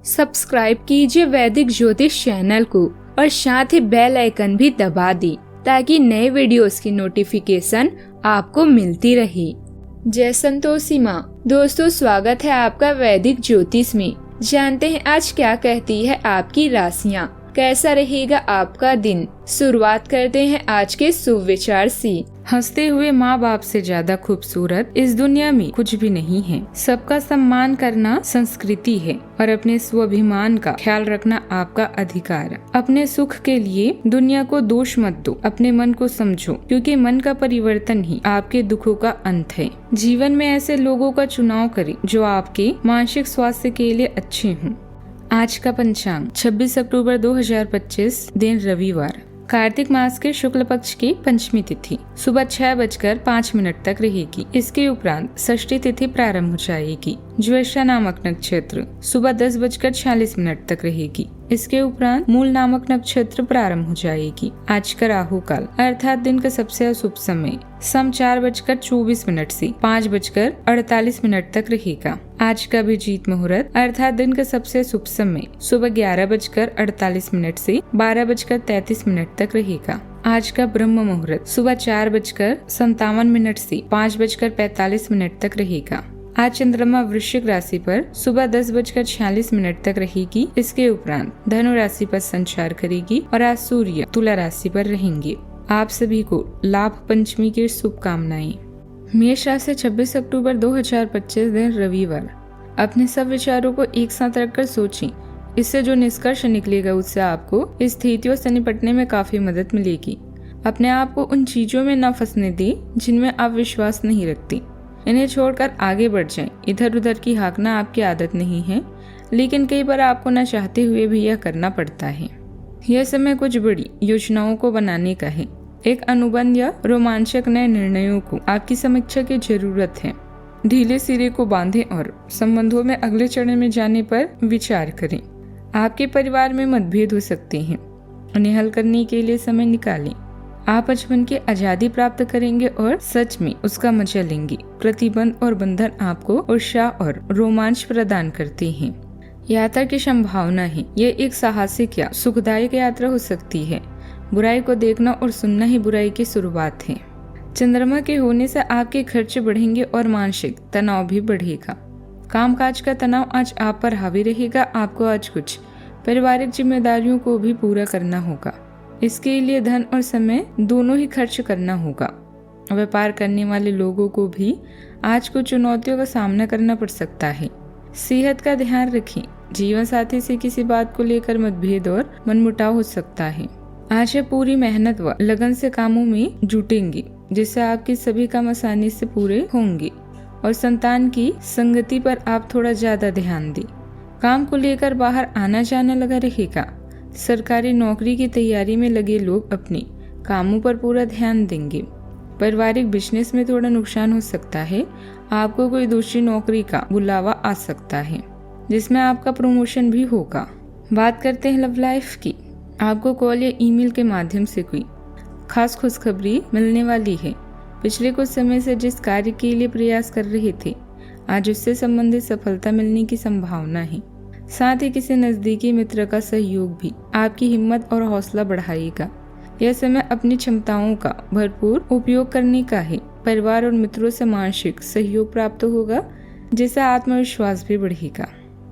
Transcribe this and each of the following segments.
Subscribe कीजिए वैदिक ज्योतिष चैनल को और साथ ही बेल आइकन भी दबा दी ताकि नए वीडियोस की नोटिफिकेशन आपको मिलती रहे। जय संतोषी माँ। दोस्तों, स्वागत है आपका वैदिक ज्योतिष में। जानते हैं आज क्या कहती है आपकी राशियाँ, कैसा रहेगा आपका दिन। शुरुआत करते हैं आज के शुभ विचार से। हंसते हुए माँ बाप से ज्यादा खूबसूरत इस दुनिया में कुछ भी नहीं है। सबका सम्मान करना संस्कृति है और अपने स्वाभिमान का ख्याल रखना आपका अधिकार। अपने सुख के लिए दुनिया को दोष मत दो, अपने मन को समझो, क्योंकि मन का परिवर्तन ही आपके दुखों का अंत है। जीवन में ऐसे लोगों का चुनाव करें जो आपके मानसिक स्वास्थ्य के लिए अच्छे हों। आज का पंचांग 26 अक्टूबर 2025, दिन रविवार। कार्तिक मास के शुक्ल पक्ष की पंचमी तिथि सुबह 6:05 तक रहेगी। इसके उपरांत षष्ठी तिथि प्रारंभ हो जाएगी। ज्येष्ठा नामक नक्षत्र सुबह 10:46 तक रहेगी। इसके उपरांत मूल नामक नक्षत्र प्रारंभ हो जाएगी। आज का राहु काल अर्थात दिन का सबसे अशुभ समय सम 4:24 से 5:48 तक रहेगा। आज का अभिजीत मुहूर्त अर्थात दिन का सबसे शुभ समय सुबह 11:48 से 12:33 तक रहेगा। आज का ब्रह्म मुहूर्त सुबह 4:57 से 5:45 तक रहेगा। आज चंद्रमा वृश्चिक राशि पर सुबह 10:46 तक रहेगी। इसके उपरांत धनु राशि पर संचार करेगी और आज सूर्य तुला राशि पर रहेंगे। आप सभी को लाभ पंचमी की शुभकामनाएं। मेष राशि 26 अक्टूबर 2025, दिन रविवार। अपने सब विचारों को एक साथ रखकर सोचें। इससे जो निष्कर्ष निकलेगा उससे आपको स्थितियों से निपटने में काफी मदद मिलेगी। अपने आप को उन चीजों में न फंसने दें जिनमें आप विश्वास नहीं रखती। इन्हें छोड़कर आगे बढ़ जाएं। इधर उधर की हाँकना आपकी आदत नहीं है, लेकिन कई बार आपको न चाहते हुए भी यह करना पड़ता है। यह समय कुछ बड़ी योजनाओं को बनाने का है। एक अनुबंध या रोमांचक नए निर्णयों को आपकी समीक्षा की जरूरत है। ढीले सिरे को बांधें और संबंधों में अगले चरण में जाने पर विचार करें। आपके परिवार में मतभेद हो सकते हैं, उन्हें हल करने के लिए समय निकालें। आप बचपन की आजादी प्राप्त करेंगे और सच में उसका मजा लेंगे। प्रतिबंध और बंधन आपको उत्साह और रोमांच प्रदान करते हैं। यात्रा की संभावना है। यह एक साहसिक या सुखदायक यात्रा हो सकती है। बुराई को देखना और सुनना ही बुराई की शुरुआत है। चंद्रमा के होने से आपके खर्च बढ़ेंगे और मानसिक तनाव भी बढ़ेगा। कामकाज का तनाव आज आप पर हावी रहेगा। आपको आज कुछ पारिवारिक जिम्मेदारियों को भी पूरा करना होगा। इसके लिए धन और समय दोनों ही खर्च करना होगा। व्यापार करने वाले लोगों को भी आज कुछ चुनौतियों का सामना करना पड़ सकता है। सेहत का ध्यान रखें। जीवन साथी से किसी बात को लेकर मतभेद और मनमुटाव हो सकता है। आज आप पूरी मेहनत व लगन से कामों में जुटेंगे, जिससे आपके सभी काम आसानी से पूरे होंगे। और संतान की संगति पर आप थोड़ा ज्यादा ध्यान दें। काम को लेकर बाहर आना जाना लगा रहेगा। सरकारी नौकरी की तैयारी में लगे लोग अपने कामों पर पूरा ध्यान देंगे। पारिवारिक बिजनेस में थोड़ा नुकसान हो सकता है। आपको कोई दूसरी नौकरी का बुलावा आ सकता है, जिसमें आपका प्रमोशन भी होगा। बात करते हैं लव लाइफ की। आपको कॉल या ईमेल के माध्यम से कोई खास खुशखबरी मिलने वाली है। पिछले कुछ समय से जिस कार्य के लिए प्रयास कर रहे थे, आज उससे संबंधित सफलता मिलने की संभावना है। साथ ही किसी नजदीकी मित्र का सहयोग भी आपकी हिम्मत और हौसला बढ़ाएगा। यह समय अपनी क्षमताओं का भरपूर उपयोग करने का है। परिवार और मित्रों से मानसिक सहयोग प्राप्त होगा, जिससे आत्मविश्वास भी बढ़ेगा।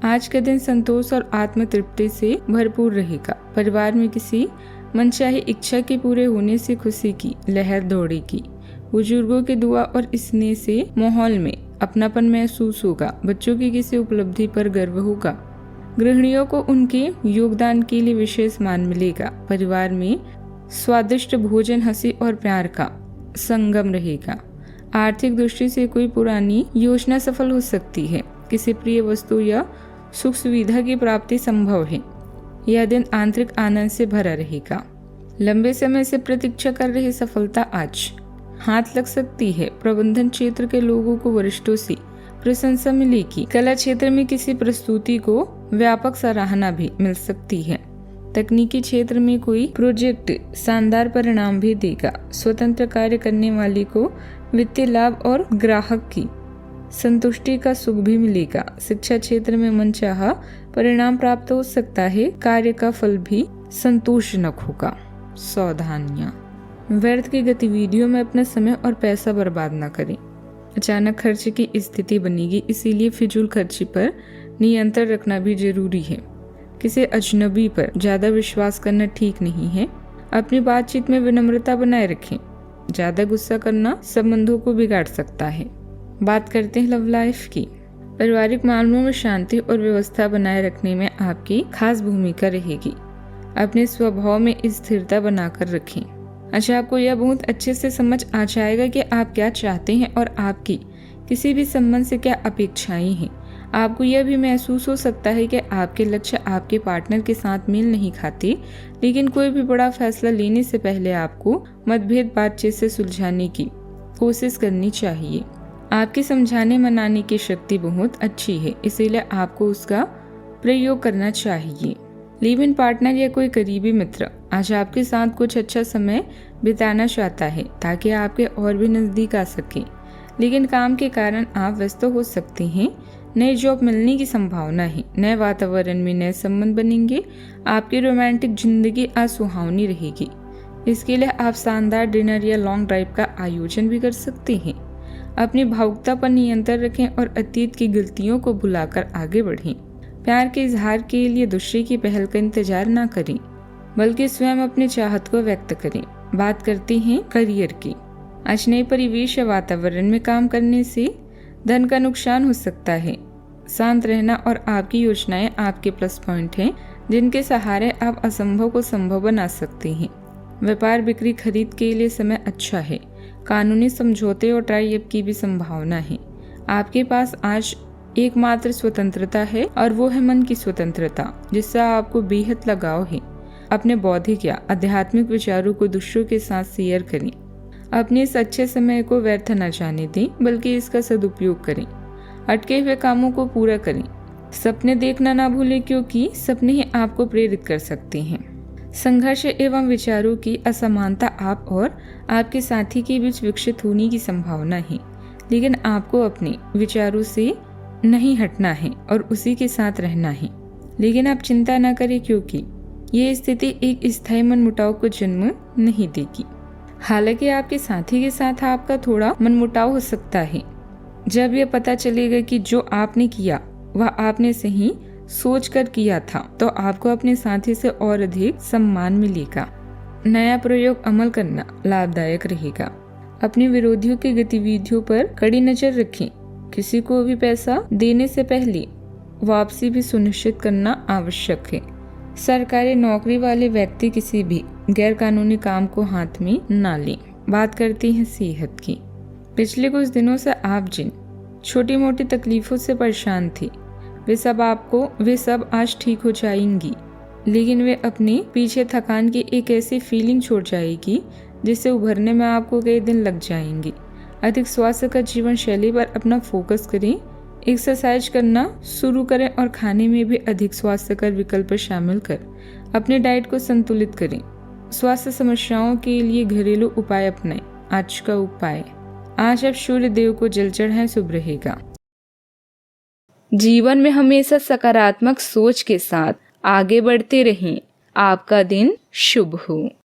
आज का दिन संतोष और आत्म तृप्ति से भरपूर रहेगा। परिवार में किसी मनचाही इच्छा के पूरे होने से खुशी की लहर दौड़ेगी। बुजुर्गों की दुआ और स्नेह से माहौल में अपनापन महसूस होगा। बच्चों की किसी उपलब्धि पर गर्व होगा। गृहिणियों को उनके योगदान के लिए विशेष मान मिलेगा। परिवार में स्वादिष्ट भोजन, हंसी और प्यार का संगम रहेगा। आर्थिक दृष्टि से कोई पुरानी योजना सफल हो सकती है। किसी प्रिय वस्तु या सुख सुविधा की प्राप्ति संभव है। यह दिन आंतरिक आनंद से भरा रहेगा। लंबे समय से प्रतीक्षा कर रही सफलता आज हाथ लग सकती है। प्रबंधन क्षेत्र के लोगों को वरिष्ठों से प्रशंसा मिलेगी। कला क्षेत्र में किसी प्रस्तुति को व्यापक सराहना भी मिल सकती है। तकनीकी क्षेत्र में कोई प्रोजेक्ट शानदार परिणाम भी देगा। स्वतंत्र कार्य करने वाले को वित्तीय लाभ और ग्राहक की संतुष्टि का सुख भी मिलेगा। शिक्षा क्षेत्र में मनचाहा परिणाम प्राप्त हो सकता है। कार्य का फल भी संतोषजनक होगा। सावधानियां, व्यर्थ की गतिविधियों में अपना समय और पैसा बर्बाद न करें। अचानक खर्च की स्थिति बनेगी, इसीलिए फिजूल खर्ची पर नियंत्रण रखना भी जरूरी है। किसी अजनबी पर ज्यादा विश्वास करना ठीक नहीं है। अपनी बातचीत में विनम्रता बनाए रखें। ज्यादा गुस्सा करना संबंधों को बिगाड़ सकता है। बात करते हैं लव लाइफ की। पारिवारिक मामलों में शांति और व्यवस्था बनाए रखने में आपकी खास भूमिका रहेगी। अपने स्वभाव में स्थिरता बनाकर रखें। अच्छा, आपको यह बहुत अच्छे से समझ आ जाएगा कि आप क्या चाहते हैं और आपकी किसी भी संबंध से क्या अपेक्षाएं हैं। आपको यह भी महसूस हो सकता है कि आपके लक्ष्य आपके पार्टनर के साथ मेल नहीं खाते, लेकिन कोई भी बड़ा फैसला लेने से पहले आपको मतभेद बातचीत से सुलझाने की कोशिश करनी चाहिए। आपकी समझाने मनाने की शक्ति बहुत अच्छी है, इसीलिए आपको उसका प्रयोग करना चाहिए। लिव इन पार्टनर या कोई करीबी मित्र आज आपके साथ कुछ अच्छा समय बिताना चाहता है ताकि आपके और भी नजदीक आ सके, लेकिन काम के कारण आप व्यस्त हो सकते हैं। नई जॉब मिलने की संभावना है। नए वातावरण में नए संबंध बनेंगे। आपकी रोमांटिक जिंदगी आज सुहावनी रहेगी। इसके लिए आप शानदार डिनर या लॉन्ग ड्राइव का आयोजन भी कर सकते हैं। अपनी भावुकता पर नियंत्रण रखें और अतीत की गलतियों को भुलाकर आगे बढ़ें। प्यार के इजहार के लिए दूसरे की पहल का इंतजार न करें, बल्कि स्वयं अपनी चाहत को व्यक्त करें। बात करते हैं करियर की। आज नए परिवेश या वातावरण में काम करने से धन का नुकसान हो सकता है। शांत रहना और आपकी योजनाएं आपके प्लस पॉइंट हैं, जिनके सहारे आप असंभव को संभव बना सकते हैं। व्यापार बिक्री खरीद के लिए समय अच्छा है। कानूनी समझौते और टाई अप की भी संभावना है। आपके पास आज एकमात्र स्वतंत्रता है और वो है मन की स्वतंत्रता, जिससे आपको बेहद लगाव है। अपने बौद्धिक या आध्यात्मिक विचारों को दूसरों के साथ शेयर करें। अपने इस अच्छे समय को व्यर्थ न जाने दें, बल्कि इसका सदुपयोग करें। अटके हुए कामों को पूरा करें। सपने देखना ना भूलें, क्योंकि सपने ही आपको प्रेरित कर सकते हैं। संघर्ष एवं विचारों की असमानता आप और आपके साथी के बीच विकसित होने की संभावना है, लेकिन आपको अपने विचारों से नहीं हटना है और उसी के साथ रहना है। लेकिन आप चिंता न करें, क्योंकि ये स्थिति एक स्थायी मनमुटाव को जन्म नहीं देगी। हालांकि आपके साथी के साथ आपका थोड़ा मनमुटाव हो सकता है। जब यह पता चलेगा कि जो आपने किया वह आपने सही सोच कर किया था, तो आपको अपने साथी से और अधिक सम्मान मिलेगा। नया प्रयोग अमल करना लाभदायक रहेगा। अपने विरोधियों की गतिविधियों पर कड़ी नजर रखें। किसी को भी पैसा देने से पहले वापसी भी सुनिश्चित करना आवश्यक है। सरकारी नौकरी वाले व्यक्ति किसी भी गैर कानूनी काम को हाथ में न लें। बात करते हैं सेहत की। पिछले कुछ दिनों से आप जिन छोटी मोटी तकलीफों से परेशान थे, वे सब आज ठीक हो जाएंगी, लेकिन वे अपने पीछे थकान की एक ऐसी फीलिंग छोड़ जाएगी जिससे उभरने में आपको कई दिन लग जाएंगे। अधिक स्वास्थ्य का जीवन शैली पर अपना फोकस करें। एक्सरसाइज करना शुरू करें और खाने में भी अधिक स्वास्थ्यकर विकल्प शामिल कर अपने डाइट को संतुलित करें। स्वास्थ्य समस्याओं के लिए घरेलू उपाय अपनाएं। आज का उपाय, आज आप सूर्य देव को जल चढ़ाएं, शुभ रहेगा। जीवन में हमेशा सकारात्मक सोच के साथ आगे बढ़ते रहें। आपका दिन शुभ हो।